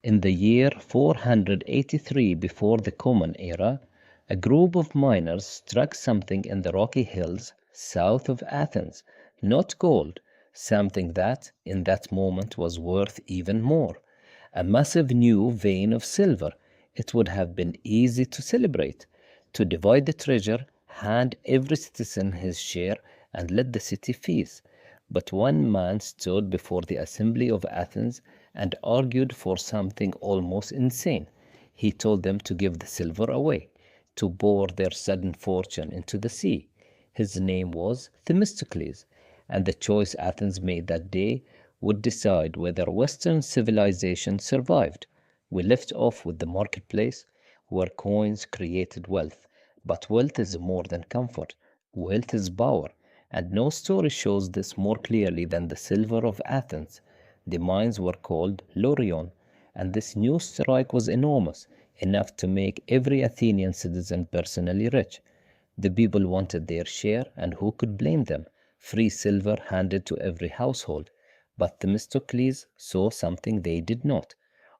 In the year 483 before the Common Era, a group of miners struck something in the rocky hills south of Athens, not gold, something that, in that moment, was worth even more. A massive new vein of silver. It would have been easy to celebrate, to divide the treasure, hand every citizen his share, and let the city feast. But one man stood before the assembly of Athens and argued for something almost insane. He told them to give the silver away, to pour their sudden fortune into the sea. His name was Themistocles, and the choice Athens made that day would decide whether Western civilization survived. We left off with the marketplace, where coins created wealth. But wealth is more than comfort, wealth is power, and no story shows this more clearly than the silver of Athens. The mines were called Laurion, and this new strike was enormous, enough to make every Athenian citizen personally rich. The people wanted their share, and who could blame them? Free silver handed to every household. But Themistocles saw something they did not.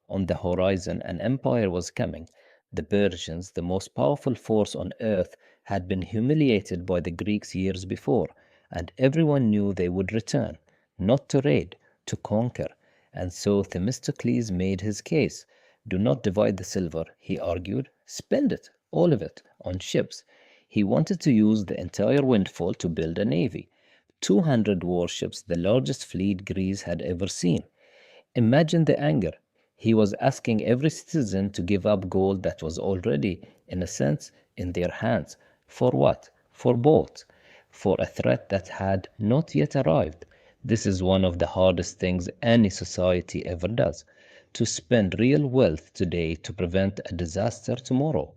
On the horizon, an empire was coming. The Persians, the most powerful force on earth, had been humiliated by the Greeks years before, and everyone knew they would return, not to raid, to conquer. And so Themistocles made his case. Do not divide the silver, he argued. Spend it, all of it, on ships. He wanted to use the entire windfall to build a navy. 200 warships, the largest fleet Greece had ever seen. Imagine the anger. He was asking every citizen to give up gold that was already, in a sense, in their hands. For what? For both. For a threat that had not yet arrived. This is one of the hardest things any society ever does. To spend real wealth today to prevent a disaster tomorrow.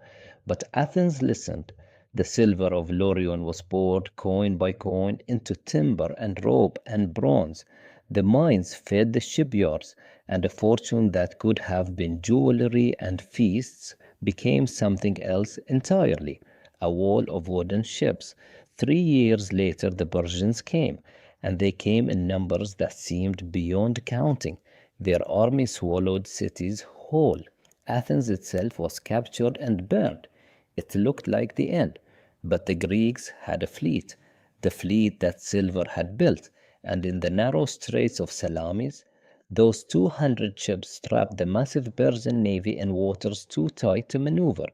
But Athens listened. The silver of Laurion was poured coin by coin into timber and rope and bronze. The mines fed the shipyards, and a fortune that could have been jewelry and feasts became something else entirely, a wall of wooden ships. 3 years later, the Persians came, and they came in numbers that seemed beyond counting. Their army swallowed cities whole. Athens itself was captured and burned. It looked like the end. But the Greeks had a fleet, the fleet that silver had built, and in the narrow straits of Salamis, those 200 ships trapped the massive Persian navy in waters too tight to maneuver.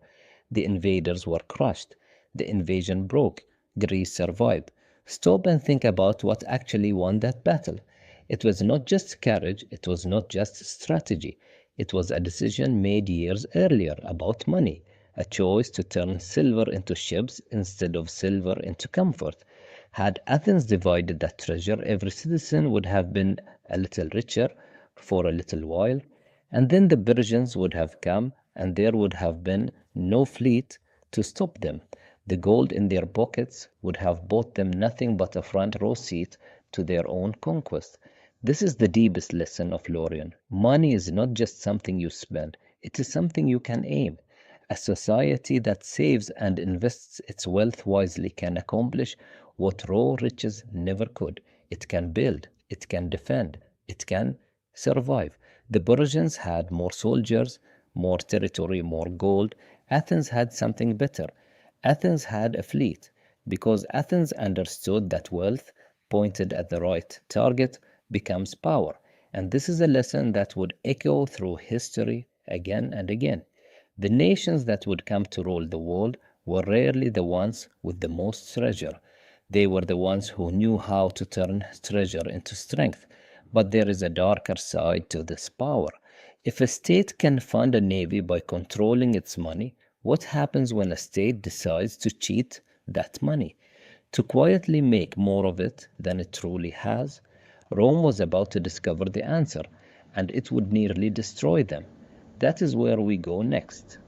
The invaders were crushed. The invasion broke. Greece survived. Stop and think about what actually won that battle. It was not just courage, it was not just strategy. It was a decision made years earlier about money, a choice to turn silver into ships instead of silver into comfort. Had Athens divided that treasure, every citizen would have been a little richer for a little while, and then the Persians would have come, and there would have been no fleet to stop them. The gold in their pockets would have bought them nothing but a front row seat to their own conquest. This is the deepest lesson of Laurion. Money is not just something you spend, it is something you can aim. A society that saves and invests its wealth wisely can accomplish what raw riches never could. It can build, it can defend, it can survive. The Persians had more soldiers, more territory, more gold. Athens had something better. Athens had a fleet, because Athens understood that wealth, pointed at the right target, becomes power. And this is a lesson that would echo through history again and again. The nations that would come to rule the world were rarely the ones with the most treasure. They were the ones who knew how to turn treasure into strength. But there is a darker side to this power. If a state can fund a navy by controlling its money, what happens when a state decides to cheat that money, to quietly make more of it than it truly has? Rome was about to discover the answer, and it would nearly destroy them. That is where we go next.